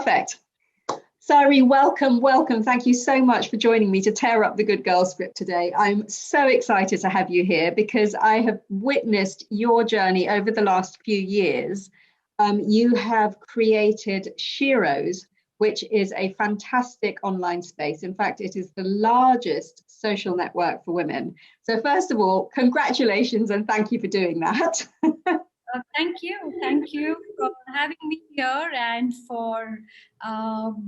Perfect. Sairee, welcome, welcome. Thank you so much for joining me to tear up the Good Girl script today. I'm so excited to have you here because I have witnessed your journey over the last few years. You have created Sheroes, which is a fantastic online space. In fact, it is the largest social network for women. So first of all, congratulations and thank you for doing that. Thank you for having me here and for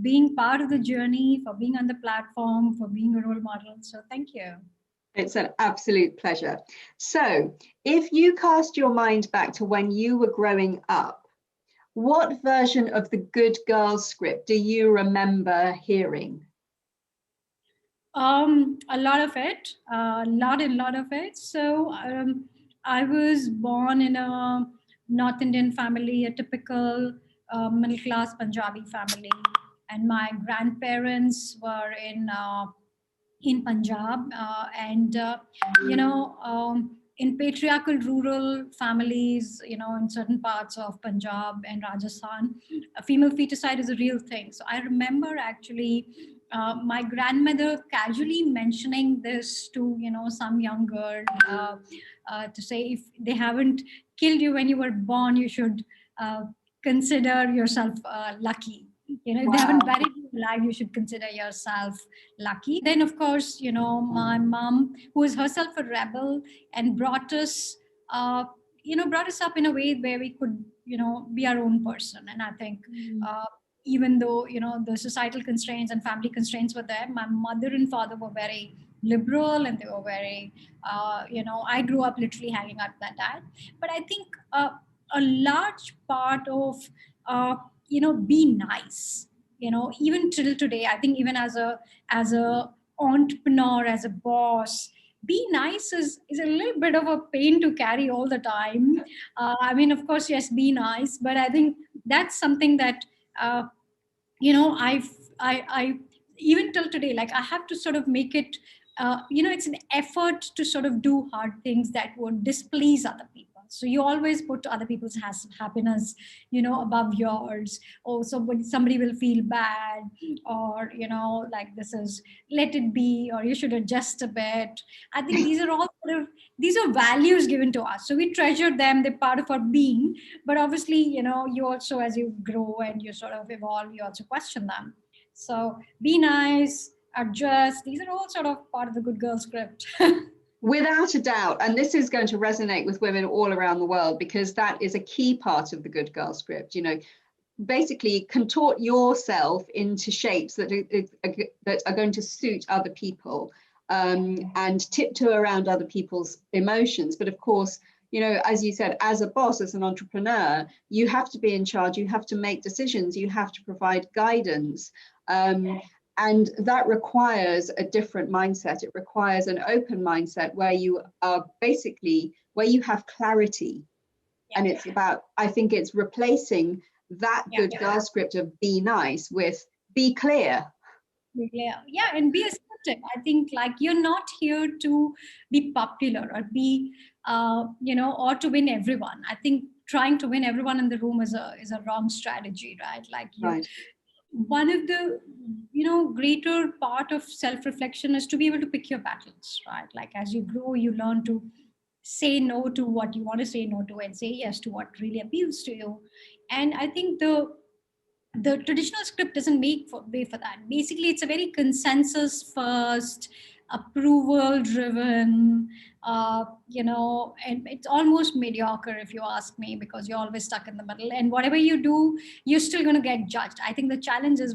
being part of the journey, for being on the platform, for being a role model. So thank you. It's an absolute pleasure. So if you cast your mind back to when you were growing up, what version of the Good Girl script do you remember hearing? A lot of it, a lot of it. So I was born in a North Indian family, a typical middle class Punjabi family, and my grandparents were in Punjab, in patriarchal rural families, in certain parts of Punjab and Rajasthan, female feticide is a real thing. So I remember actually my grandmother casually mentioning this to, some young girl to say, if they haven't killed you when you were born, you should consider yourself lucky. If they haven't buried you alive, you should consider yourself lucky. Then, of course, my mom, who is herself a rebel and brought us up in a way where we could, be our own person. And I think even though, the societal constraints and family constraints were there, my mother and father were very liberal and they were very, I grew up literally hanging out with my dad. But I think a large part of, be nice, even till today, I think even as a entrepreneur, as a boss, be nice is a little bit of a pain to carry all the time. I mean, of course, yes, be nice, but I think that's something that, I even till today, like I have to sort of make it, it's an effort to sort of do hard things that would displease other people. So you always put other people's happiness, above yours. Or somebody will feel bad, or, like this is, let it be, or you should adjust a bit. I think these are all these are values given to us. So we treasure them. They're part of our being. But obviously, you also, as you grow and you sort of evolve, you also question them. So be nice, adjust. These are all sort of part of the Good Girl script. Without a doubt. And this is going to resonate with women all around the world because that is a key part of the Good Girl script. Basically contort yourself into shapes that are going to suit other people, and tiptoe around other people's emotions. But of course, as you said, as a boss, as an entrepreneur, you have to be in charge, you have to make decisions, you have to provide guidance. And that requires a different mindset. It requires an open mindset where you have clarity. Yeah. And it's about, I think it's replacing that Good Girl script of be nice with be clear. Be clear. Yeah, and be assertive. I think like you're not here to be popular or be, or to win everyone. I think trying to win everyone in the room is a wrong strategy, right? Like right. One of the greater part of self-reflection is to be able to pick your battles, right? Like as you grow, you learn to say no to what you want to say no to and say yes to what really appeals to you. And I think the traditional script doesn't make way for that. Basically, it's a very consensus first, approval driven, and it's almost mediocre if you ask me, because you're always stuck in the middle. And whatever you do, you're still going to get judged. I think the challenge is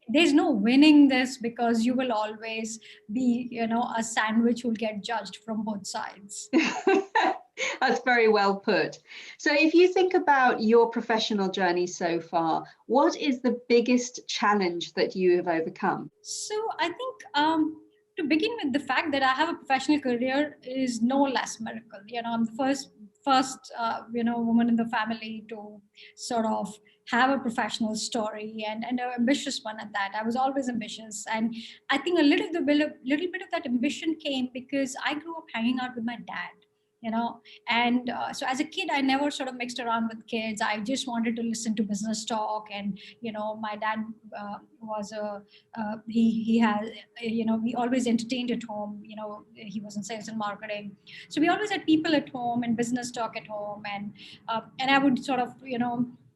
there's no winning this, because you will always be, a sandwich who will get judged from both sides. That's very well put. So if you think about your professional journey so far, what is the biggest challenge that you have overcome? So I think to begin with, the fact that I have a professional career is no less miracle. I'm the first woman in the family to sort of have a professional story, and an ambitious one at that. I was always ambitious. And I think a little bit of that ambition came because I grew up hanging out with my dad. And so as a kid, I never sort of mixed around with kids. I just wanted to listen to business talk. And my dad was a he has we always entertained at home. He was in sales and marketing, so we always had people at home and business talk at home. And I would sort of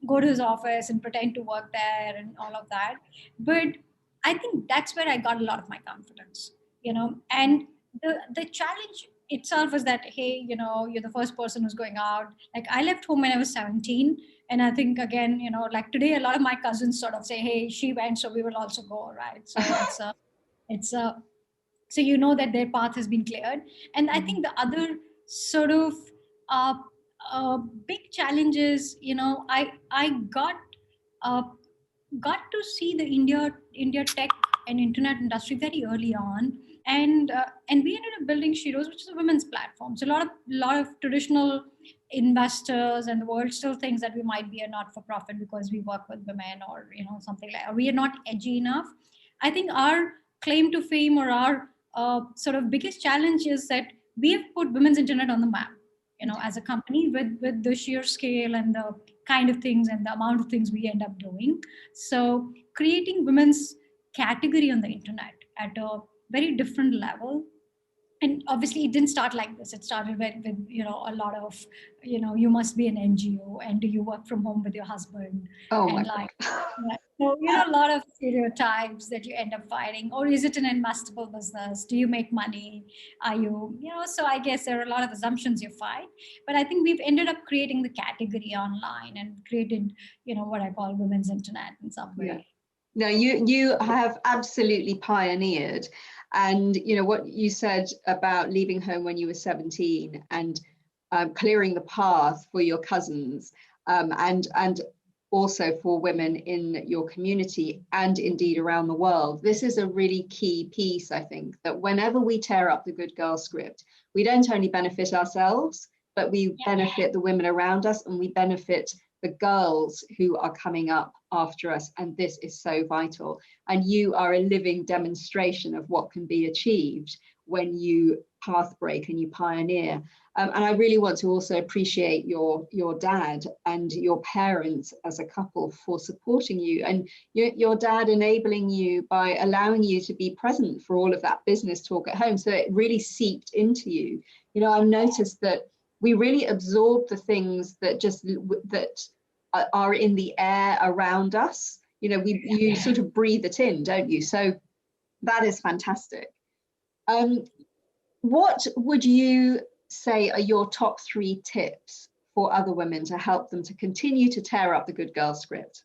go to his office and pretend to work there and all of that. But I think that's where I got a lot of my confidence. And the challenge itself is that, hey, you're the first person who's going out. Like, I left home when I was 17. And I think, again, like today, a lot of my cousins sort of say, hey, she went, so we will also go, right? So it's so that their path has been cleared. And I think the other sort of uh, big challenge is, I uh, got to see the India tech and internet industry very early on. And we ended up building Sheroes, which is a women's platform. So a lot of traditional investors and the world still thinks that we might be a not-for-profit because we work with women, or something like, or we are not edgy enough. I think our claim to fame, or our sort of biggest challenge, is that we have put women's internet on the map, as a company, with the sheer scale and the kind of things and the amount of things we end up doing. So creating women's category on the internet at a very different level. And obviously it didn't start like this. It started with a lot of you must be an NGO, and do you work from home with your husband? Oh And my like, God. yeah, so a lot of stereotypes that you end up fighting. Or is it an investable business? Do you make money? Are you so I guess there are a lot of assumptions you fight. But I think we've ended up creating the category online and created what I call women's internet in some way. Yeah. No, you have absolutely pioneered. And what you said about leaving home when you were 17 and clearing the path for your cousins, and also for women in your community and indeed around the world. This is a really key piece, I think, that whenever we tear up the good girl script, we don't only benefit ourselves, but we benefit the women around us, and we benefit the girls who are coming up after us. And this is so vital. And you are a living demonstration of what can be achieved when you path break and you pioneer. And I really want to also appreciate your dad and your parents as a couple for supporting you, and your dad enabling you by allowing you to be present for all of that business talk at home. So it really seeped into you. I've noticed that we really absorb the things that are in the air around us. You sort of breathe it in, don't you? So that is fantastic. What would you say are your top 3 tips for other women to help them to continue to tear up the good girl script?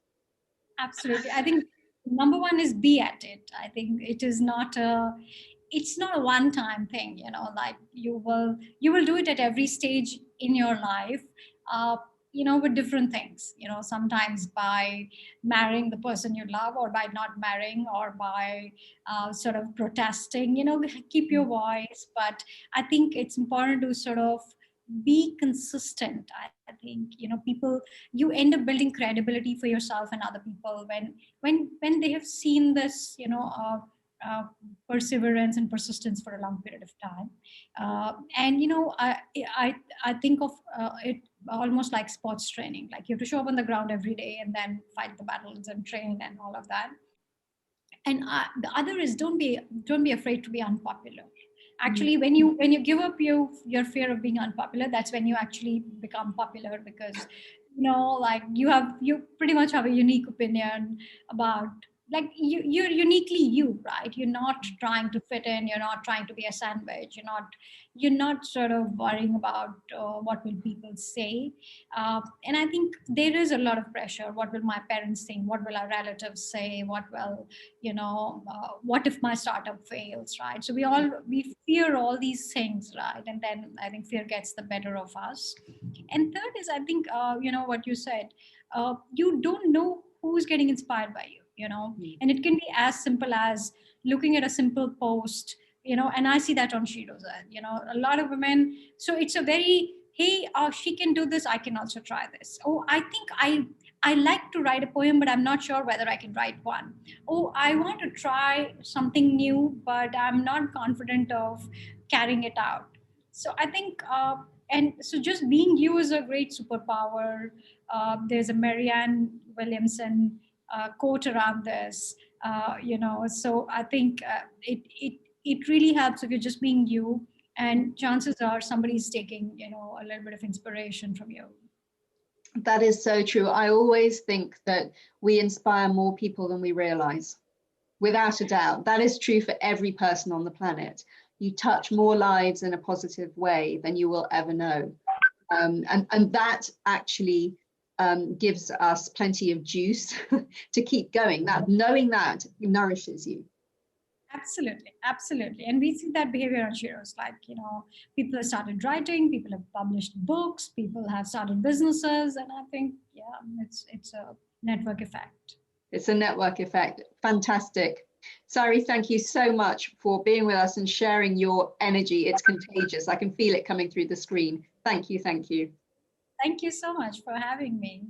Absolutely. I think number one is be at it. I think it's not a one-time thing, like you will do it at every stage in your life, with different things, sometimes by marrying the person you love, or by not marrying, or by sort of protesting, keep your voice. But I think it's important to sort of be consistent. I think people, you end up building credibility for yourself and other people when they have seen this perseverance and persistence for a long period of time. And I think of it almost like sports training. Like, you have to show up on the ground every day and then fight the battles and train and all of that. And the other is, don't be afraid to be unpopular. Actually, when you give up your fear of being unpopular, that's when you actually become popular. Because like, you pretty much have a unique opinion about, like, you're uniquely you, right? You're not trying to fit in, you're not trying to be a sandwich, you're not sort of worrying about what will people say. And I think there is a lot of pressure. What will my parents think? What will our relatives say? What will what if my startup fails, right? So we fear all these things, right? And then I think fear gets the better of us. And third is, I think what you said, you don't know who's getting inspired by you. And it can be as simple as looking at a simple post, and I see that on Sheroes, a lot of women. So it's a very, hey, she can do this, I can also try this. Oh, I think I like to write a poem, but I'm not sure whether I can write one. Oh, I want to try something new, but I'm not confident of carrying it out. So I think And so just being you is a great superpower. There's a Marianne Williamson quote around this, so I think it really helps if you're just being you, and chances are somebody's taking, a little bit of inspiration from you. That is so true. I always think that we inspire more people than we realize, without a doubt. That is true for every person on the planet. You touch more lives in a positive way than you will ever know. And that actually gives us plenty of juice to keep going. That knowing that nourishes you. Absolutely, absolutely. And we see that behavior on Sheroes. Like, people have started writing, people have published books, people have started businesses. And I think, yeah, it's a network effect. It's a network effect. Fantastic. Sairee, thank you so much for being with us and sharing your energy. It's contagious. I can feel it coming through the screen. Thank you. Thank you. Thank you so much for having me.